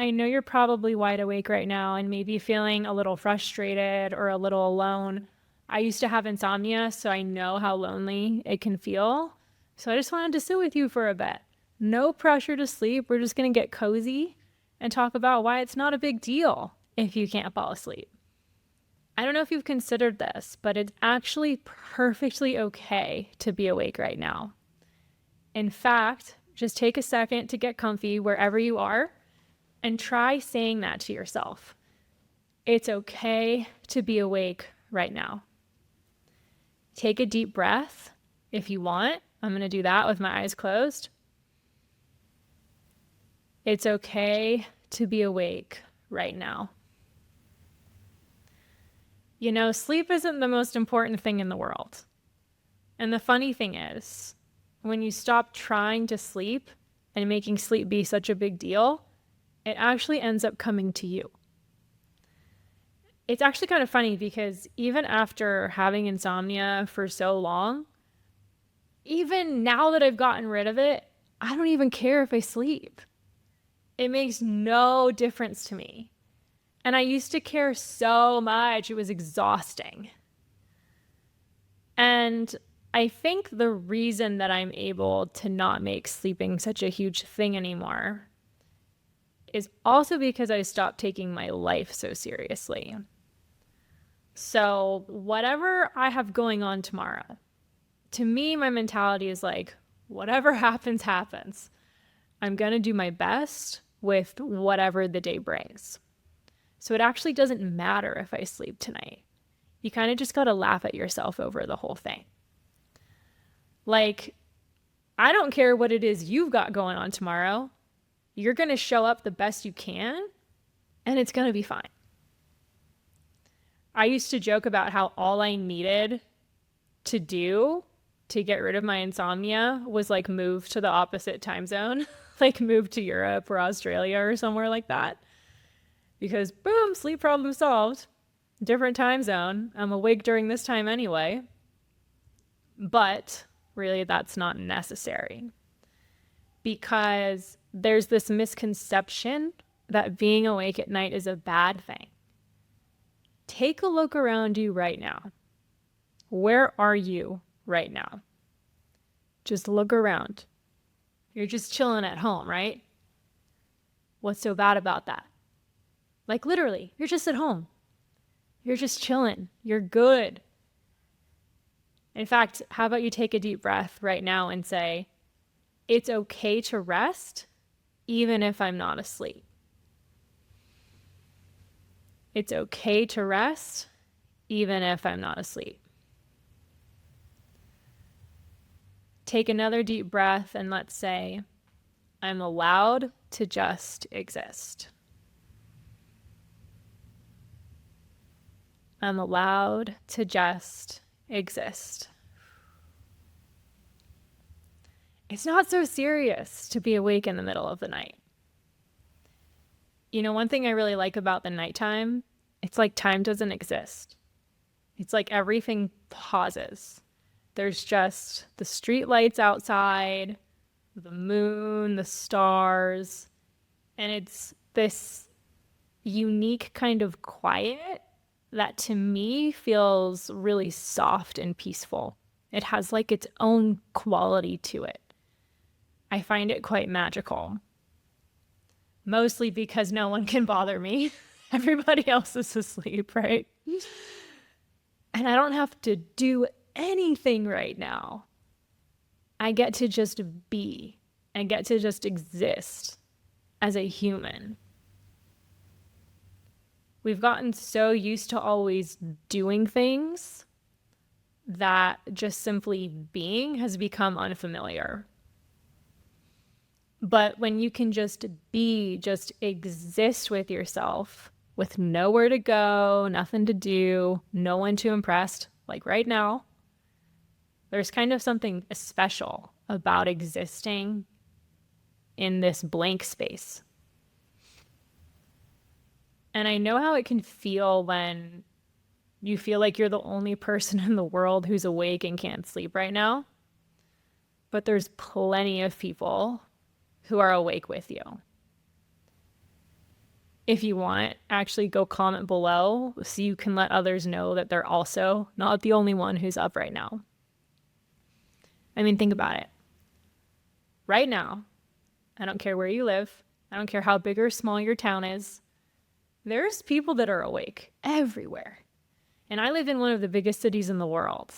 I know you're probably wide awake right now and maybe feeling a little frustrated or a little alone. I used to have insomnia, so I know how lonely it can feel. So I just wanted to sit with you for a bit. No pressure to sleep. We're just going to get cozy and talk about why it's not a big deal if you can't fall asleep. I don't know if you've considered this, but it's actually perfectly okay to be awake right now. In fact, just take a second to get comfy wherever you are and try saying that to yourself. It's okay to be awake right now. Take a deep breath if you want. I'm going to do that with my eyes closed. It's okay to be awake right now. You know, sleep isn't the most important thing in the world. And the funny thing is, when you stop trying to sleep and making sleep be such a big deal, it actually ends up coming to you. It's actually kind of funny because even after having insomnia for so long, even now that I've gotten rid of it, I don't even care if I sleep. It makes no difference to me. And I used to care so much. It was exhausting. And I think the reason that I'm able to not make sleeping such a huge thing anymore is also because I stopped taking my life so seriously. So whatever I have going on tomorrow, to me, my mentality is like, whatever happens, happens. I'm going to do my best with whatever the day brings. So it actually doesn't matter if I sleep tonight. You kind of just got to laugh at yourself over the whole thing. Like, I don't care what it is you've got going on tomorrow. You're going to show up the best you can, and it's going to be fine. I used to joke about how all I needed to do to get rid of my insomnia was like move to the opposite time zone, like move to Europe or Australia or somewhere like that. Because boom, sleep problem solved. Different time zone. I'm awake during this time anyway. But really, that's not necessary. Because there's this misconception that being awake at night is a bad thing. Take a look around you right now. Where are you right now? Just look around. You're just chilling at home, right? What's so bad about that? Like literally, you're just at home. You're just chilling. You're good. In fact, how about you take a deep breath right now and say, it's okay to rest even if I'm not asleep. It's okay to rest even if I'm not asleep. Take another deep breath and let's say, I'm allowed to just exist. I'm allowed to just exist. It's not so serious to be awake in the middle of the night. You know, one thing I really like about the nighttime, it's like time doesn't exist. It's like everything pauses. There's just the street lights outside, the moon, the stars, and it's this unique kind of quiet that to me feels really soft and peaceful. It has like its own quality to it. I find it quite magical. Mostly because no one can bother me. Everybody else is asleep, right? And I don't have to do anything right now. I get to just be and get to just exist as a human. We've gotten so used to always doing things that just simply being has become unfamiliar. But when you can just be, just exist with yourself, with nowhere to go, nothing to do, no one to impress, like right now, there's kind of something special about existing in this blank space. And I know how it can feel when you feel like you're the only person in the world who's awake and can't sleep right now. But there's plenty of people who are awake with you. If you want, actually go comment below so you can let others know that they're also not the only one who's up right now. I mean, think about it. Right now, I don't care where you live, I don't care how big or small your town is, there's people that are awake everywhere. And I live in one of the biggest cities in the world.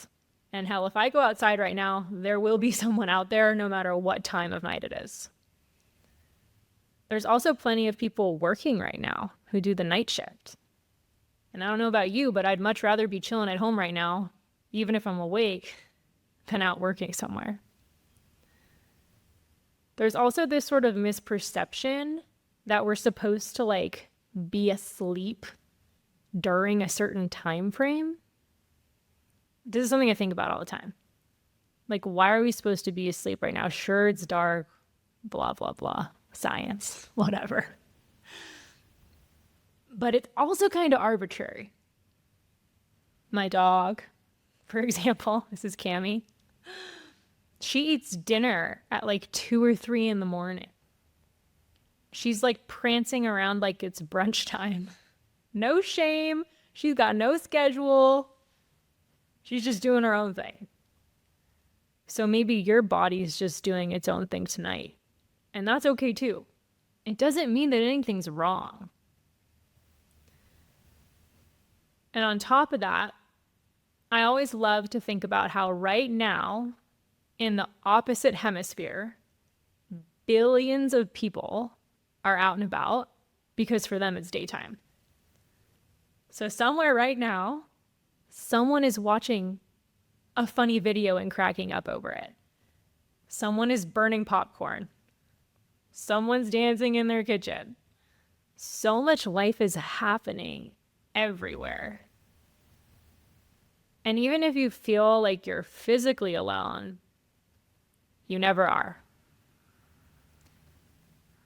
And hell, if I go outside right now, there will be someone out there no matter what time of night it is. There's also plenty of people working right now who do the night shift. And I don't know about you, but I'd much rather be chilling at home right now, even if I'm awake, than out working somewhere. There's also this sort of misperception that we're supposed to be asleep during a certain time frame. This is something I think about all the time. Why are we supposed to be asleep right now? Sure, it's dark, blah, blah, blah, science, whatever. But it's also kind of arbitrary. My dog, for example, this is Cammie. She eats dinner at 2 or 3 in the morning. She's prancing around like it's brunch time. No shame. She's got no schedule. She's just doing her own thing. So maybe your body's just doing its own thing tonight. And that's okay too. It doesn't mean that anything's wrong. And on top of that, I always love to think about how right now, in the opposite hemisphere, billions of people are out and about because for them it's daytime. So somewhere right now, someone is watching a funny video and cracking up over it. Someone is burning popcorn. Someone's dancing in their kitchen. So much life is happening everywhere. And even if you feel like you're physically alone, you never are.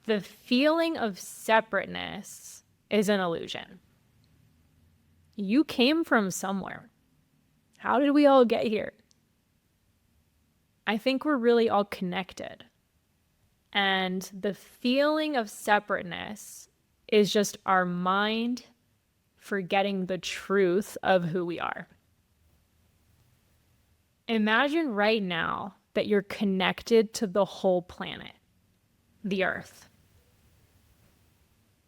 The feeling of separateness is an illusion. You came from somewhere. How did we all get here? I think we're really all connected. And the feeling of separateness is just our mind forgetting the truth of who we are. Imagine right now that you're connected to the whole planet, the Earth.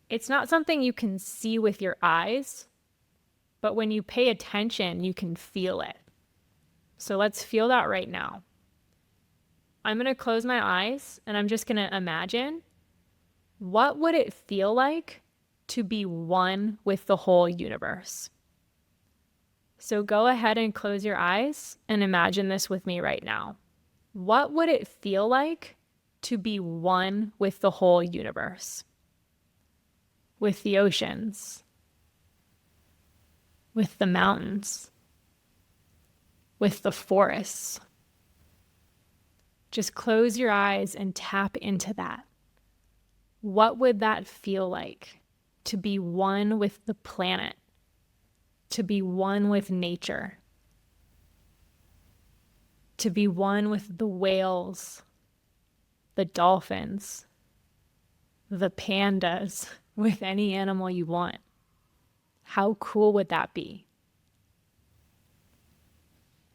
It's not something you can see with your eyes, but when you pay attention, you can feel it. So let's feel that right now. I'm going to close my eyes and I'm just going to imagine, what would it feel like to be one with the whole universe? So go ahead and close your eyes and imagine this with me right now. What would it feel like to be one with the whole universe? With the oceans, with the mountains, with the forests. Just close your eyes and tap into that. What would that feel like to be one with the planet, to be one with nature, to be one with the whales, the dolphins, the pandas, with any animal you want? How cool would that be?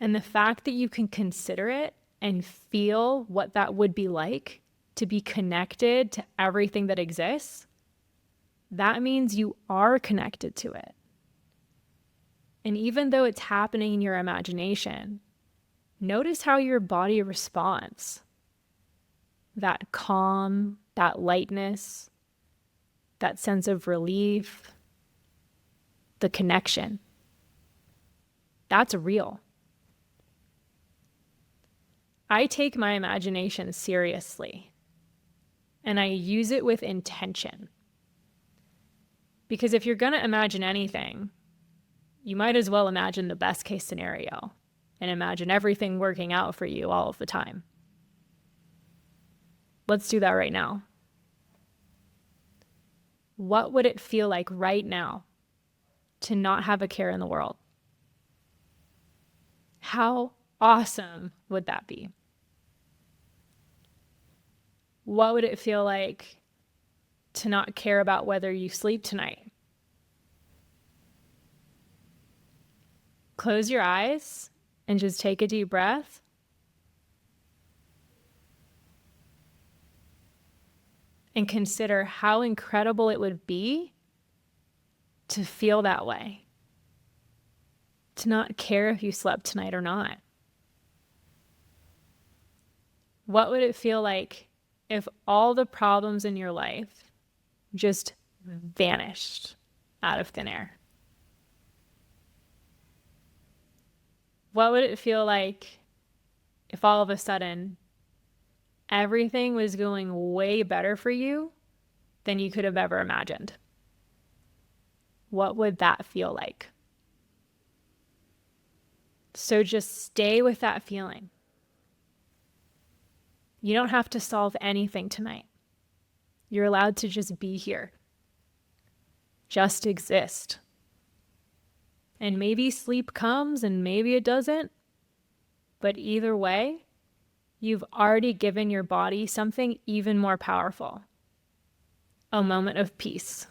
And the fact that you can consider it and feel what that would be like to be connected to everything that exists, that means you are connected to it. And even though it's happening in your imagination, notice how your body responds. That calm, that lightness, that sense of relief, the connection. That's real. I take my imagination seriously, and I use it with intention. Because if you're going to imagine anything, you might as well imagine the best case scenario and imagine everything working out for you all of the time. Let's do that right now. What would it feel like right now to not have a care in the world? How awesome would that be? What would it feel like to not care about whether you sleep tonight. Close your eyes and just take a deep breath. And consider how incredible it would be to feel that way. To not care if you slept tonight or not. What would it feel like if all the problems in your life just vanished out of thin air? What would it feel like if all of a sudden everything was going way better for you than you could have ever imagined? What would that feel like? So just stay with that feeling. You don't have to solve anything tonight. You're allowed to just be here. Just exist. And maybe sleep comes and maybe it doesn't. But either way, you've already given your body something even more powerful. A moment of peace.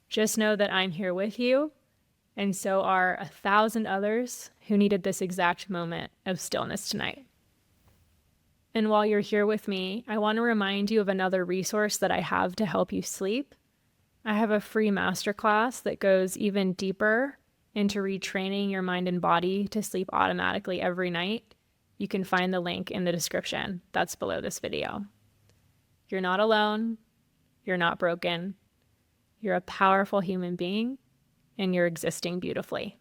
Just know that I'm here with you, and so are 1,000 others who needed this exact moment of stillness tonight. And while you're here with me, I want to remind you of another resource that I have to help you sleep. I have a free masterclass that goes even deeper into retraining your mind and body to sleep automatically every night. You can find the link in the description that's below this video. You're not alone. You're not broken. You're a powerful human being, and you're existing beautifully.